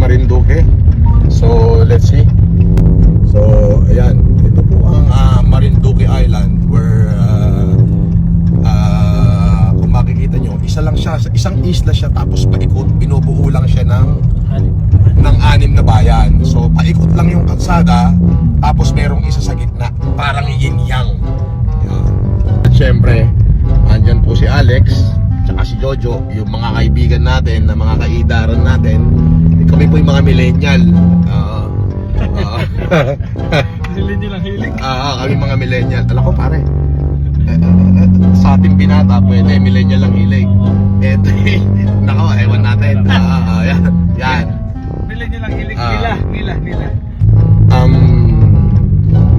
Marinduque. So let's see. So ayan, ito po ang Marinduque Island where kung makikita nyo, isa lang siya, isang isla siya tapos paikot, binubuo lang siya ng 6 na bayan. So paikot lang yung kalsada tapos merong isa sa gitna, parang yin-yang. At syempre, andyan po si Alex tsaka si Jojo, yung mga kaibigan natin, na mga kaidaran natin. Kami po yung mga millennial. Millennial ang hilig. Kami mga millennial. Alam ko pare, sa ating binata pwede millennial ang hilig. Eto nako, ewan natin. Yan. Millennial ang hilig. Nila.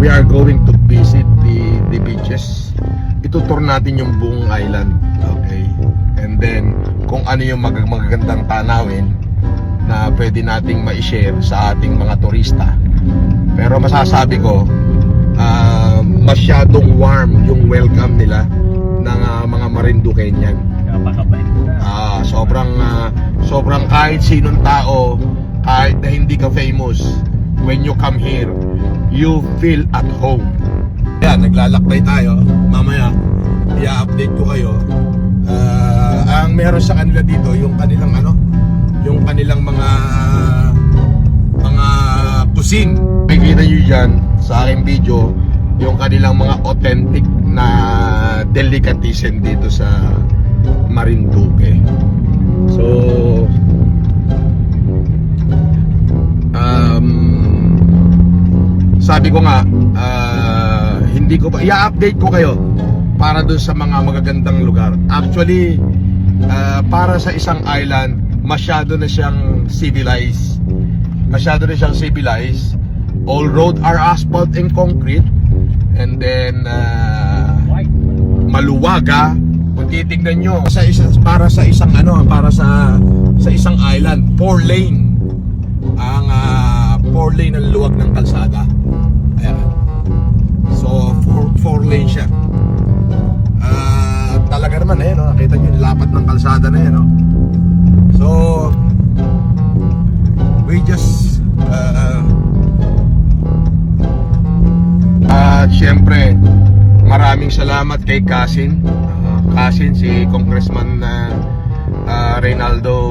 We are going to visit the beaches. Itutour natin yung buong island. Okay. And then kung ano yung magagandang tanawin na pwede nating ma-share sa ating mga turista. Pero masasabi ko, masyadong warm yung welcome nila ng mga Marinduqueñan. Sobrang kahit sinong tao, kahit na hindi ka famous, when you come here, you feel at home. Yan, naglalakbay tayo. Mamaya, i-update ko kayo. Ang meron sa kanila dito, yung kanilang mga cuisine. Makikita nyo dyan sa aking video yung kanilang mga authentic na delicatessen dito sa Marinduque. So sabi ko nga, hindi ko pa i-update ko kayo para dun sa mga magagandang lugar. Actually, para sa isang island, masyado na siyang civilized. All roads are asphalt and concrete. And then maluwaga. Kung titignan nyo, para sa isang island, 4 lane. Ang 4 lane ang luwag ng kalsada. Ayan. So 4 lane siya. Talaga naman no? Nakita nyo yung lapat ng kalsada na yan, no? So we just syempre maraming salamat kay Kasin, si Congressman Reynaldo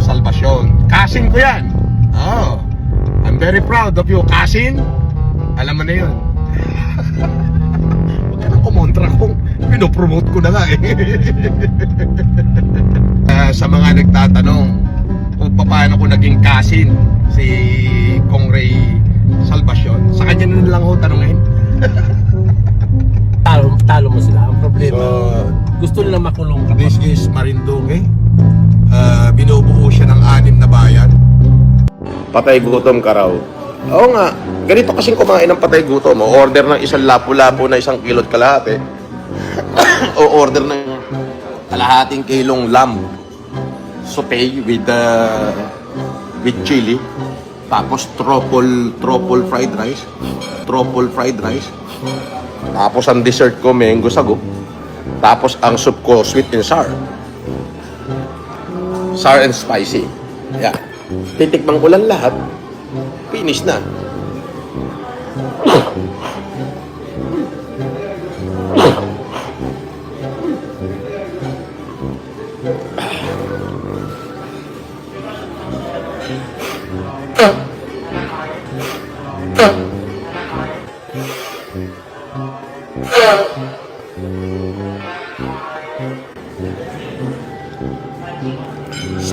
Salvacion. Kasin ko yan. I'm very proud of you, Kasin. Alam mo na yun. Huwag ka nang kumontra kung pinopromote ko na nga sa mga nagtatanong kung paano ko naging Kasin si Kong Ray Salvacion, sa kanya na lang ako tanungin. Talo mo sila. Ang problema, gusto nila makulong ka. This is Marinduque. Binubuo siya ng 6 na bayan. Patay gutom ka raw. Oo nga, ganito kasing kumain ng patay gutom. O order ng isang lapu-lapu na 1 kilot kalahati. O order ng kalahating kilong lamb sauté with chili. Tapos truffle fried rice. Tapos ang dessert ko, mango sago. Tapos ang soup ko, sweet and sour. Sour and spicy. Yeah. Titikman ko lang lahat. Finish na.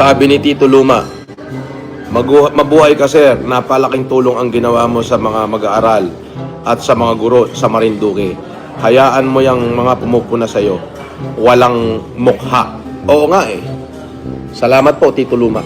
Sabi ni Tito Luma, mabuhay ka sir, napalaking tulong ang ginawa mo sa mga mag-aaral at sa mga guro sa Marinduque. Hayaan mo yung mga pumupuna sa'yo, walang mukha. Oo nga Salamat po Tito Luma.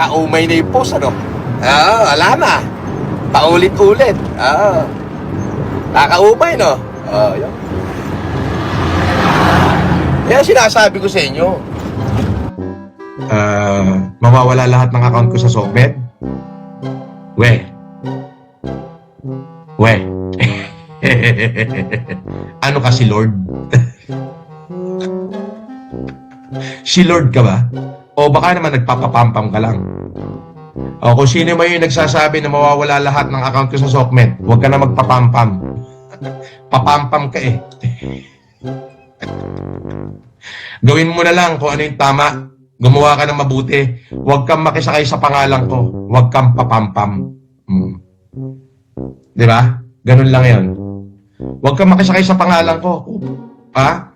nakakaumay na yung post, ano? Wala na. Paulit-ulit. Nakakaumay, no? Yun. Kaya sinasabi ko sa inyo, mawawala lahat ng account ko sa Sokmed? We. Ano ka si Lord? Si Lord ka ba? O baka naman nagpapapampam ka lang? O kung sino man yung nagsasabi na mawawala lahat ng account ko sa Sokmed, huwag ka na magpapampam. Papampam ka eh. Gawin mo na lang kung ano yung tama. Gumawa ka ng mabuti. Huwag kang makisakay sa pangalan ko. Huwag kang papampam. Di ba? Ganun lang yan. Huwag kang makisakay sa pangalan ko. Ha?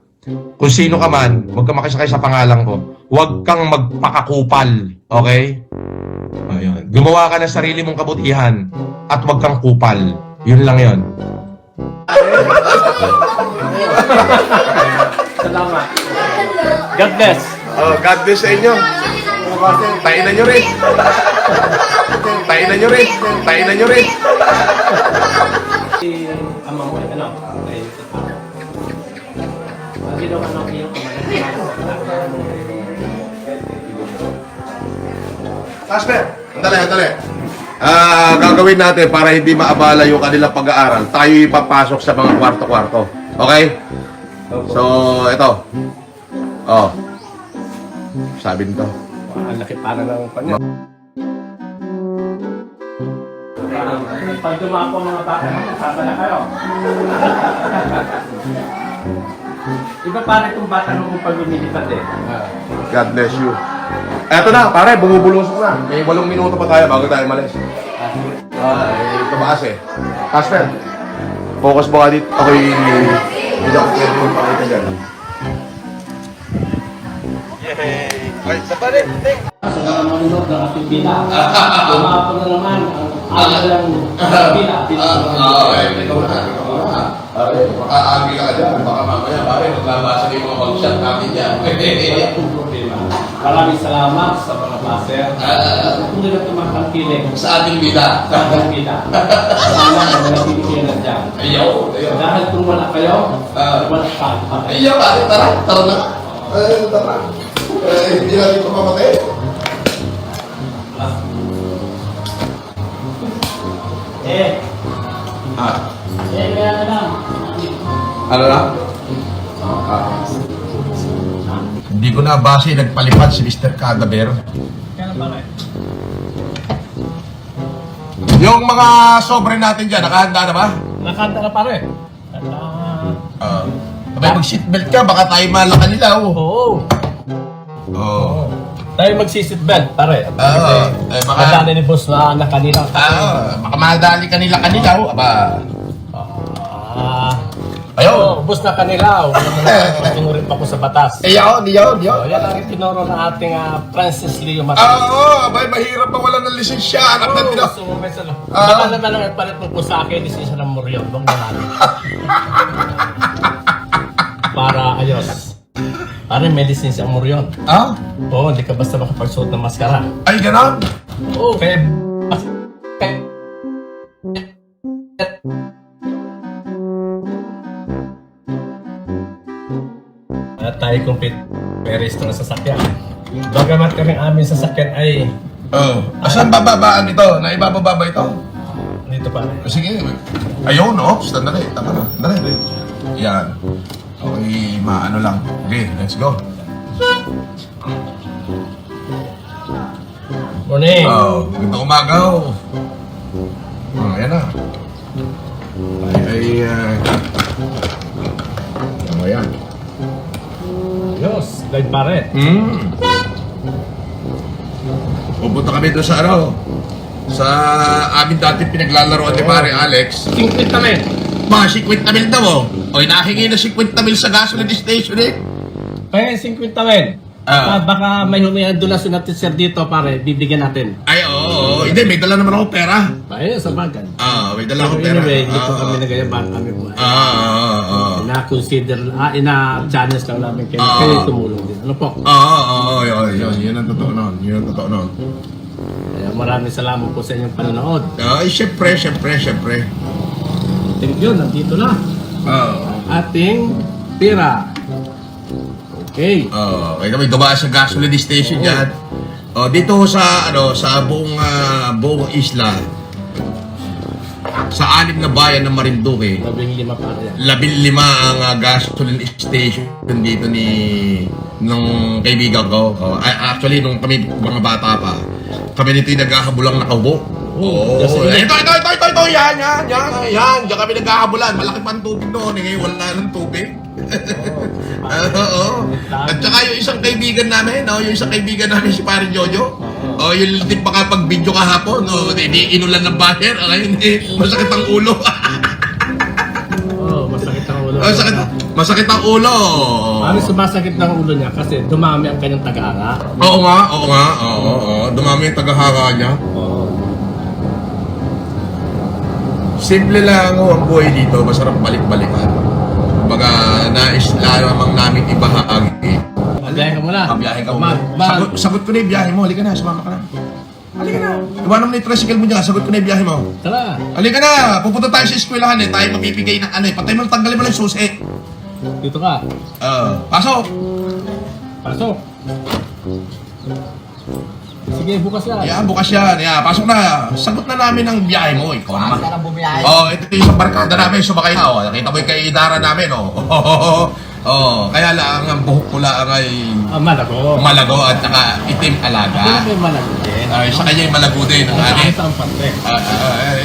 Kung sino ka man, huwag kang makisakay sa pangalan ko. Huwag kang magpakakupal. Okay? Ayun. Gumawa ka ng sarili mong kabutihan at huwag kang kupal. Yun lang yun. Salamat. God bless. God bless sa inyo. Tainan nyo rin. Tainan nyo rin. Tainan nyo rin. Si ama mo, ano? Ay, hindi naman ako yung Casper, andali. Gagawin natin para hindi maabala yung kanilang pag-aaral. Tayo ipapasok sa mga kwarto-kwarto. Okay? So, ito. Sabi nito. ang laki para ng kanya. Pag dumapo mga bata, kasama na kayo. Iba pare itong bata nung pag lumilipat eh. God bless you. Eto na, pare, bumubulusok na. May 8 minuto pa tayo bago tayo malis. Tumaas eh. Casper, focus mo ka dito. Ako'y hindi ako pwede mong pakita dyan. Yay! Ay, sa pa rin. Sa mga manunod ng ating bila, dumapo na naman ang agalang bila. Ikaw na. Pare, makaagi ka dyan. Baka mamaya, pare, maglabasan yung mga mag-shot natin dyan. Wala pong problema. Maraming salamat sa mga master. Kung nila tumakangkilig Sa ating bila. sa ating bila, sana na nagpipilihan na dyan. Ayaw. Dahil kung wala kayo, wala pa. Ayaw, pare. Tara. Tara na. Tara. Hindi natin ito mamatay. Kaya na lang. Ano na? Hindi ko na base nagpalipad si Mr. Cadaver. Kaya na pare. Yung mga sobre natin dyan, nakahanda na ba? Nakanta na pare. Abay, mag-seatbelt ka, baka tayo malaka nila. Oo. Oo. Tayo mag-seatbelt pare. Baka... Madali ni boss na kanila. Baka madali kanila. Aba. Ayaw. Boss na kanila. Tinurin pa ko sa batas. Ayaw. Yan ang tinuro ng ating Francis Leo Matas. Abay, mahirap ba wala ng lisensya? Anak na tino. Gusto mo may salo. Baka naman ang palit mo po sa akin, lisensya ng Murion. Huwag naman. Para ayos. Para may lisensya ang Murion. Oo, hindi ka basta makapagsuot ng maskara. Ay, ganon. Oo, kaya... At tayo compete may resto ng sasakyan. Bagamat kaming aming sasakyan ay Asan bababaan ito? Naibababa ba ito? dito pa. Sige. Ayun, no? Sandali. Tama na. Sandali. Yan. Okay, maano lang. Okay, let's go. Morning! Ganda umaga, yan na. Yan. Diyos, live pare. Pupunta kami doon sa sa amin dati pinaglalaroan ni Pare Alex. 50 mil. Mga 50 mil daw, Oy, nahingi na 50 mil sa gasoline station eh. Kaya 50 mil. Baka may humihan donasyon natin sir dito pare, bibigyan natin. Ay, oo. Hindi, may dala naman ako pera. Ayun, sa bagay. May dala ako pera. Anyway, dito kami nagayabang kami po. Na-consider, ina-challenge lang namin kayo tumulong din. Ano po? Yun ang totoo nun. Kaya maraming salamat po sa inyong panonood. Ay, syempre. Thank you, nandito na. Ating pira. Okay. Kaya kami dumaan sa gasoline station yan. Dito sa buong isla, sa 6 na bayan ng Marinduque, 15 para yan. 15 ang gasoline station dito nung kaibigan ko. Actually, nung kami mga bata pa, kami dito yung naghahabulang nakaubo. Ito, yan. Diyan kami naghahabulan. Malaki pa ang tubig noon. Ngayon wala ng tubig. At saka yung isang kaibigan namin, si Pare Jojo. Yung di makapag-video kahapon, di inulan ng baher, masakit ang ulo. Masakit ang ulo. Masakit ang ulo. Ano sumasakit ng ulo niya? Kasi dumami ang kanyang tagahanga. Oo nga. Dumami yung tagahanga niya. Simple lang ang buhay dito, masarap balik-balikan. Kumbaga, nais lamang namin ibahagi. Biyahe ka muna. Biyahe ka muna. Sagot ko na yung biyahe mo. Halika na, sumama ka na. Halika na. Iwanan mo na yung tricycle mo dyan. Sagot ko na yung biyahe mo. Tara. Halika na. Pupunta tayo sa eskwelahan Tayo mapipigay ng Patay mo, tanggalin mo lang yung susi. Dito ka. Pasok. Pasok. Sige, bukas yan. Yan, bukas yan. Yan, pasok na. Sagot na namin ang biyahe mo. Ikaw naman. Ito yung isang barkada namin. Sumakay na. Nakita mo yung kaidara namin. Kaya lang ang buhok ko lang ay malago at saka itim alaga. Ano yung malago din? Sa kanya yung malago din. Ang anit. Saan pante?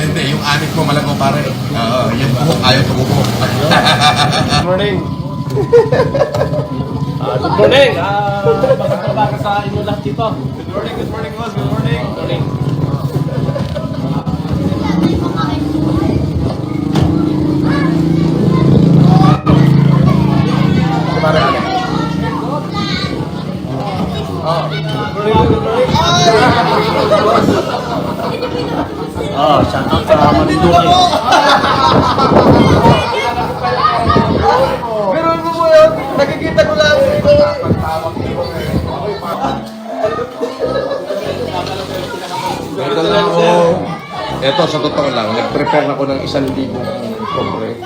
Hindi, yung anit mo malago pare. Yung buhok ayaw tumubuhok. Good morning. Good morning. Magkatrabaho ka sa inyo lahat dito. Good morning, boss. Good morning. Good morning. Shout out sa Marinduque. Pero mo mo yun, nakikita ko lang. Ito lang ako. Ito, sa totoo lang, nag-prepare ako ng 1,000 sobre.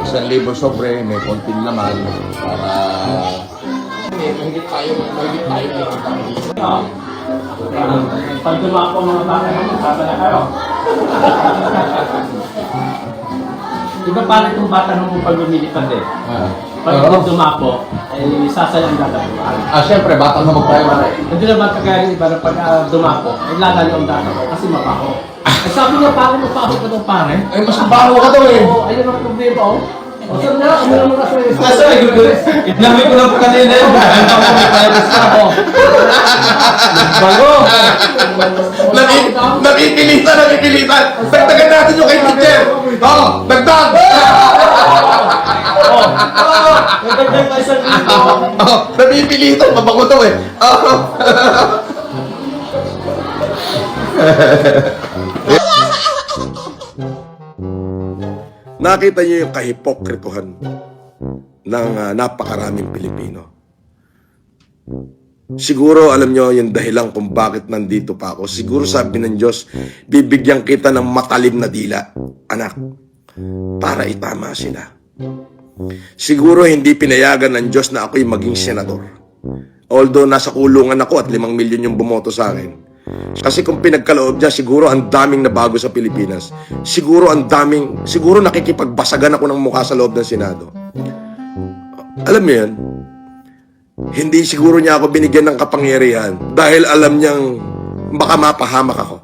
1,000 sobre, may konting laman para mahigit tayo. Pag dumapo mga bata, magkakala kayo. Iba pala itong bata nung pag lumilipad eh. Pag dumapo, ay sasayang dadapuan. Siyempre, batang na tayo pare. Hindi naman kagaya ng iba na pag dumapo, ay lalayo ang dadapo kasi mabaho. Ay sabi niya, pare, magpasok ka daw pare. Ay, mas baho ka daw eh. Oo, ayun ang problema oh. O saan na, ano naman kasi? Itlami ko lang po kanina yun. Bago! Napipilitan. Dagdagan natin yung kay teacher. Dagdag! Nagdagdag tayo sa dito. Napipilitan. Mabango daw eh. Nakita niyo yung kahipokrituhan ng napakaraming Pilipino. Siguro alam niyo yung dahilan kung bakit nandito pa ako. Siguro sabi ng Diyos, bibigyan kita ng matalim na dila, anak, para itama sila. Siguro hindi pinayagan ng Diyos na ako'y maging senador. Although nasa kulungan ako at 5 milyon yung bumoto sa akin. Kasi kung pinagkaloob niya, siguro ang daming nabago sa Pilipinas. Siguro nakikipagbasagan ako ng mukha sa loob ng Senado. Alam mo yan, hindi siguro niya ako binigyan ng kapangyarihan dahil alam niyang baka mapahamak ako.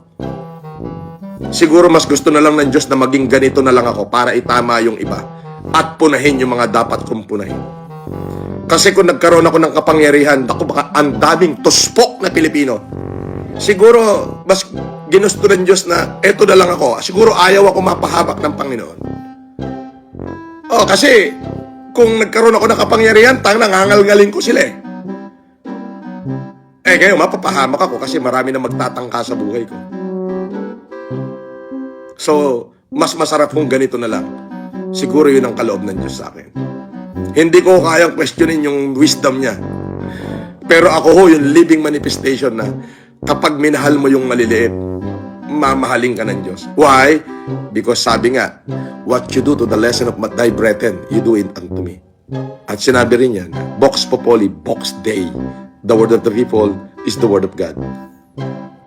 Siguro mas gusto na lang ng Diyos na maging ganito na lang ako para itama yung iba at punahin yung mga dapat kong punahin. Kasi kung nagkaroon ako ng kapangyarihan, baka ang daming tuspok na Pilipino. Siguro, mas ginusto ng Diyos na eto na lang ako. Siguro ayaw ako mapahamak ng Panginoon. Kasi kung nagkaroon ako ng kapangyarihan, nangangalgalin ko sila eh. Ngayon, mapapahamak ako kasi marami na magtatangka sa buhay ko. So, mas masarap kung ganito na lang. Siguro yun ang kaloob ng Diyos sa akin. Hindi ko kayang questionin yung wisdom niya. Pero ako yung living manifestation na Kapag minahal mo yung maliliit, mamahalin ka ng Diyos. Why? Because sabi nga, what you do to the lesson of thy brethren, you do it unto me. At sinabi rin yan, Vox Populi, Vox Dei. The word of the people is the word of God.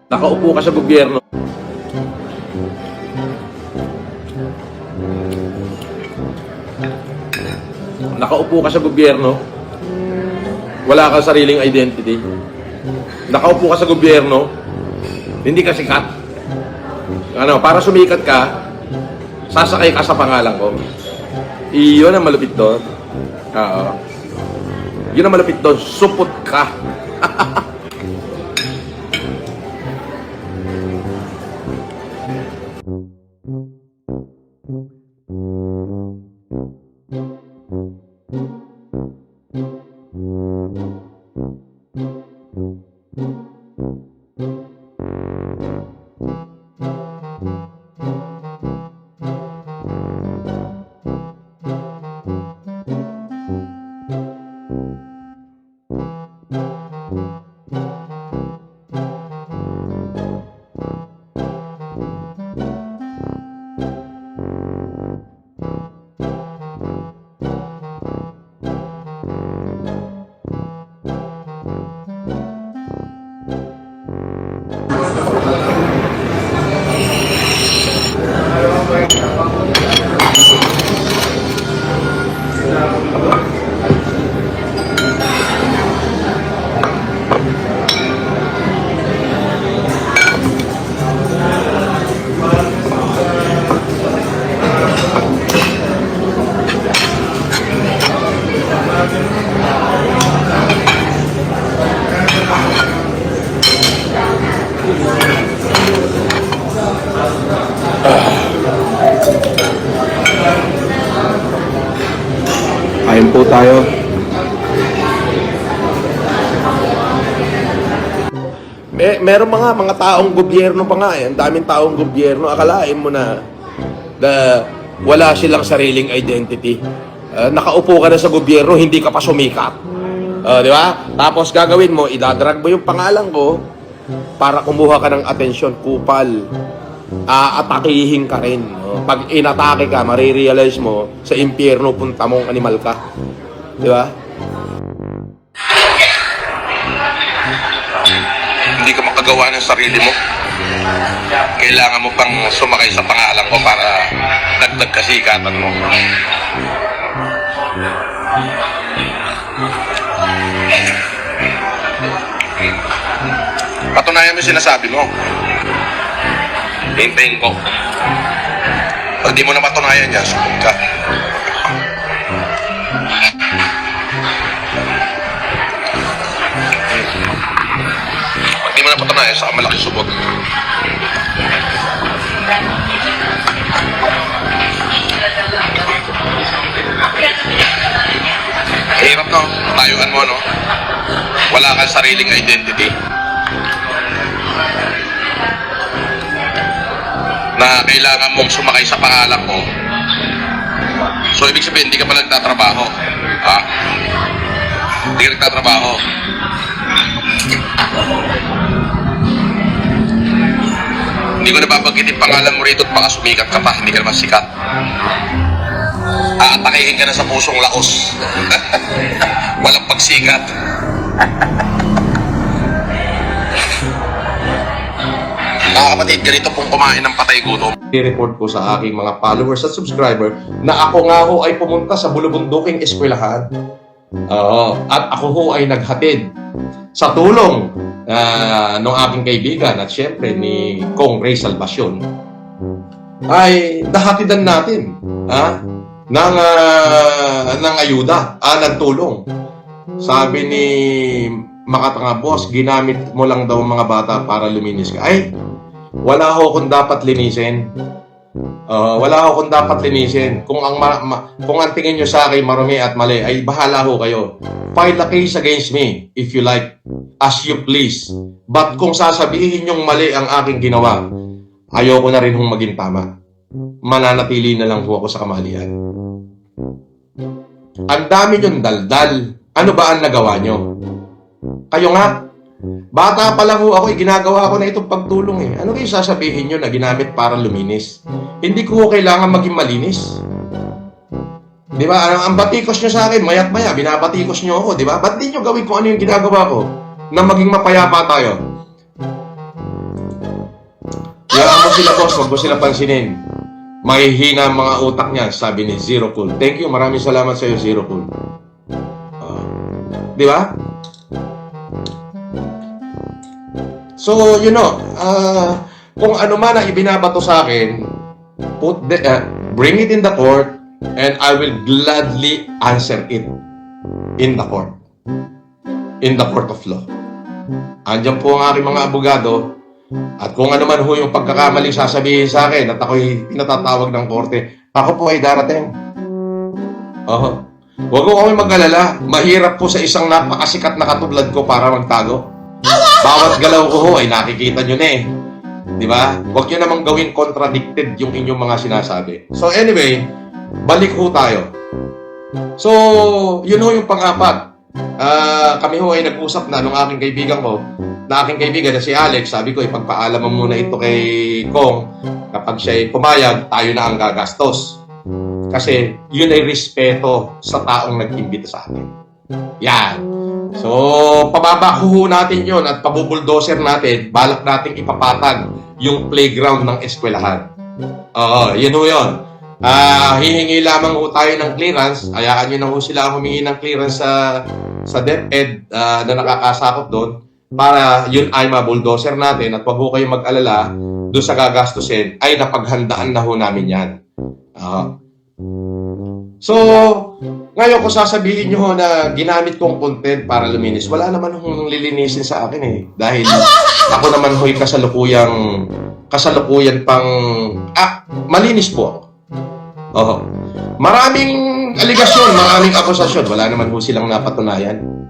Nakaupo ka sa gobyerno. Nakaupo ka sa gobyerno, wala kang sariling identity. Nakaupo ka sa gobyerno, hindi ka sikat. Para sumikat ka, sasakay ka sa pangalan ko. Iyon ang malupit doon. Oo. Yun ang malupit doon, supot ka. Kain po tayo. Meron mga taong gobyerno pa nga eh. Ang daming taong gobyerno. Akalain mo na wala silang sariling identity. Nakaupo ka na sa gobyerno, hindi ka pa sumikat. Di ba? Tapos gagawin mo, idadrag mo yung pangalan ko para kumuha ka ng atensyon, kupal. Atakihin ka rin. Pag inatake ka, marirealize mo, sa impyerno punta mong animal ka. Di ba? Hindi ka makagawa ng sarili mo. Kailangan mo pang sumakay sa pangalan ko para dagdag kasikatan mo. Patunayan mo yung sinasabi mo. Hintayin ko. Pag di mo na patunayan yan, sumod ka. Pag di mo na patunayan, saka malaki subot. Hirap no, tayuan mo no. Wala kang sariling identity. Na kailangan mong sumakay sa pangalan mo. So, ibig sabihin, hindi ka pa nagtatrabaho. Ha? Hindi ka nagtatrabaho. Hindi ko nababanggit yung pangalan mo rito at baka sumikat ka pa. Hindi ka naman sikat. Aatakihin ka na sa pusong laos. Walang pagsikat. Mga kapatid, ganito pong kumain ng patay gutom. I-report ko sa aking mga followers at subscriber na ako nga ho ay pumunta sa bulubunduking eskwelahan. At ako ho ay naghatid sa tulong ng aking kaibigan at syempre ni Kong Ray Salvacion ay nahatidan natin ng ayuda, ng tulong. Sabi ni Makatanga, boss, ginamit mo lang daw mga bata para luminis ka. Ay, wala ho kung dapat linisin. Wala ho kung dapat linisin. Kung ang tingin nyo sa akin marumi at mali, ay bahala ho kayo. File a case against me, if you like, as you please. But kung sasabihin nyong mali ang aking ginawa, ayoko na rin hong maging tama. Mananatili na lang ho ako sa kamalian. Ang dami nyong daldal. Ano ba ang nagawa nyo? Kayo nga, Bata pa lang ho ako, ginagawa ko na itong pagtulong eh. Ano kayo sasabihin nyo na ginamit para luminis? Hindi ko ho kailangan maging malinis. Di ba? Ang batikos nyo sa akin, mayat maya, binabatikos nyo ako, di ba? Ba't di nyo gawin kung ano yung ginagawa ko na maging mapayapa tayo? Kaya mo sila, boss, wag mo sila pansinin. Mahihina ang mga utak niya, sabi ni Zero Cool. Thank you, maraming salamat sa iyo, Zero Cool. Di ba? So, kung ano man ang ibinabato sa akin, bring it in the court and I will gladly answer it in the court. In the court of law. Andiyan po ang aking mga abogado at kung ano man ho yung pagkakamali sasabihin sa akin at ako'y pinatatawag ng korte, ako po ay darating. Huwag ko kami mag-alala. Mahirap po sa isang napakasikat na katulad ko para magtago. Bawat galaw ko ho ay nakikita nyo na eh. Di ba? Huwag nyo namang gawin contradicted yung inyong mga sinasabi. So anyway, balik ho tayo. So, yun ho yung pang-apat. Kami ho ay nag-usap na nung aking kaibigan ko, na aking kaibigan na si Alex, sabi ko, ipagpaalam mo muna ito kay Kong. Kapag siya ay pumayag, tayo na ang gagastos. Kasi yun ay respeto sa taong nag-imbita sa atin. Yan. So, pababako natin yun at pabubuldoser natin, balak natin ipapatag yung playground ng eskwelahan. Yun ho yun. Hihingi lamang ho tayo ng clearance. Hayaan nyo na ho sila humingi ng clearance sa DepEd na nakakasakop doon para yun ay mabuldoser natin at wag ho kayong mag-alala doon sa gagastusin ay napaghandaan na ho namin yan. So, ngayon ko sasabihin nyo ho na ginamit kong content para luminis. Wala naman hong lilinisin sa akin eh. Dahil ako naman ho'y kasalukuyan pang malinis po ako. Maraming aligasyon, maraming akusasyon. Wala naman ho silang napatunayan.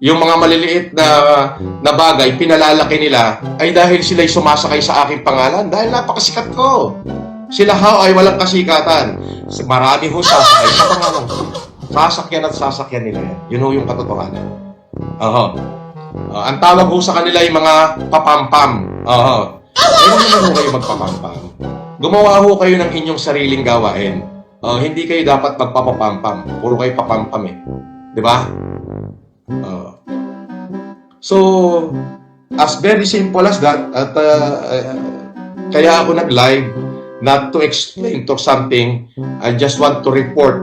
Yung mga maliliit na bagay, pinalalaki nila ay dahil sila'y sumasakay sa aking pangalan. Dahil napakasikat ko. Sila ho ay walang kasikatan. Marami ho sasakay sa pangalan ko. Sasakyan at sasakyan nila yan. Yun ho yung katotohanan. Ang tawag ho sa kanila ay mga papampam. Meron naman ho kayo magpapampam. Gumawa ho kayo ng inyong sariling gawain. Hindi kayo dapat magpapapampam. Puro kayo papampam eh. Di ba? So, as very simple as that, at kaya ako nag-live, not to explain to something, I just want to report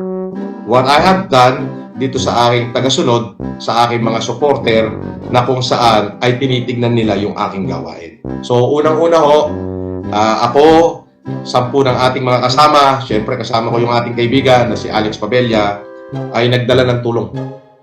what I have done dito sa aking tagasunod, sa aking mga supporter, na kung saan ay tinitignan nila yung aking gawain. So, unang-una ho, ako, 10 ng ating mga kasama, syempre kasama ko yung ating kaibigan na si Alex Pabella, ay nagdala ng tulong.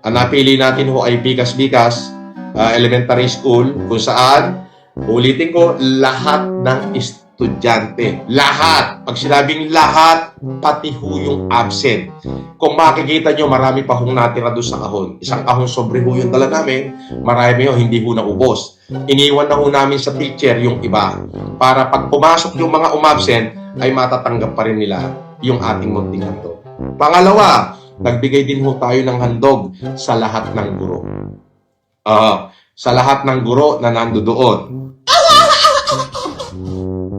Ang napili natin ho ay Bikas-Bikas Elementary School, kung saan, ulitin ko, lahat ng estudyante. Lahat. Pag sinabing lahat, pati ho yung absent. Kung makikita nyo, marami pa hong natira doon sa kahon. Isang kahon sobre ho yung dala namin. Marami ho, hindi ho naubos. Iniwan na ho namin sa teacher yung iba. Para pag pumasok yung mga umabsent, ay matatanggap pa rin nila yung ating munting handog. Pangalawa, nagbigay din ho tayo ng handog sa lahat ng guro. Sa lahat ng guro na nando doon.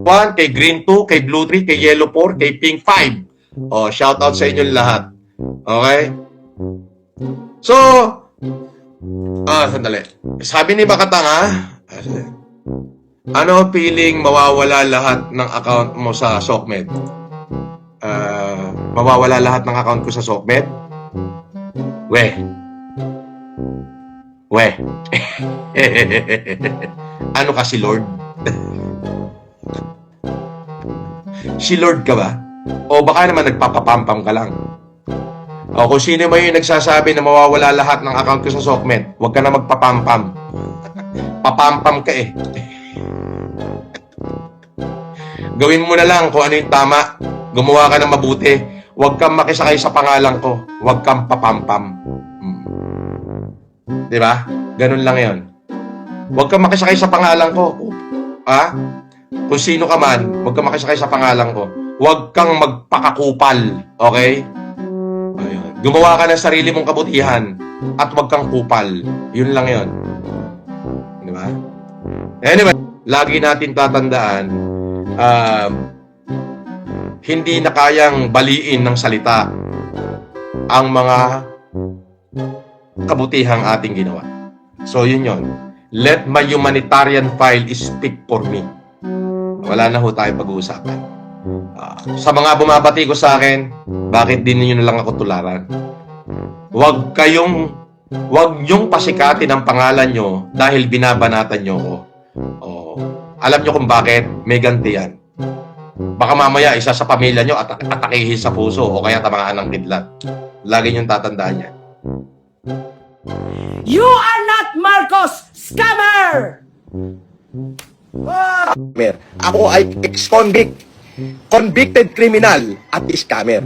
1, kay Green 2, kay Blue 3, kay Yellow 4, kay Pink 5. Shout out sa inyo lahat. Okay? So, sandali. Sabi ni Bakatanga, ano feeling mawawala lahat ng account mo sa SOCMED? Mawawala lahat ng account ko sa SOCMED? Weh. Ano ka si Lord? Si Lord ka ba? O baka naman nagpapapampam ka lang? O kung sino mo yung nagsasabi na mawawala lahat ng account ko sa SOCMED, huwag ka na magpapampam. Papampam ka eh. Gawin mo na lang kung ano yung tama. Gumawa ka ng mabuti. Huwag kang makisakay sa pangalan ko. Huwag kang papampam. Diba? Ganun lang yon. Huwag kang makisakay sa pangalan ko. Kung sino ka man, huwag kang makisakay sa pangalan ko. Huwag kang magpakakupal. Okay? Ayun. Gumawa ka ng sarili mong kabutihan at huwag kang kupal. Yun lang yon. Anyway, lagi natin tatandaan, hindi na kayang baliin ng salita ang mga kabutihang ating ginawa. So, yun yun. Let my humanitarian file speak for me. Wala na ho tayong pag-uusapan. Sa mga bumabati ko sa akin, bakit din niyo na lang ako tularan? Huwag niyong pasikatin ang pangalan nyo dahil binabanatan nyo ko. Alam nyo kung bakit? May ganti yan. Baka mamaya isa sa pamilya nyo atakihin sa puso o kaya tamaan ng kidlat. Lagi niyong tatandaan yan. You are not Marcos Scammer! Ako ay ex-convict, convicted criminal at scammer.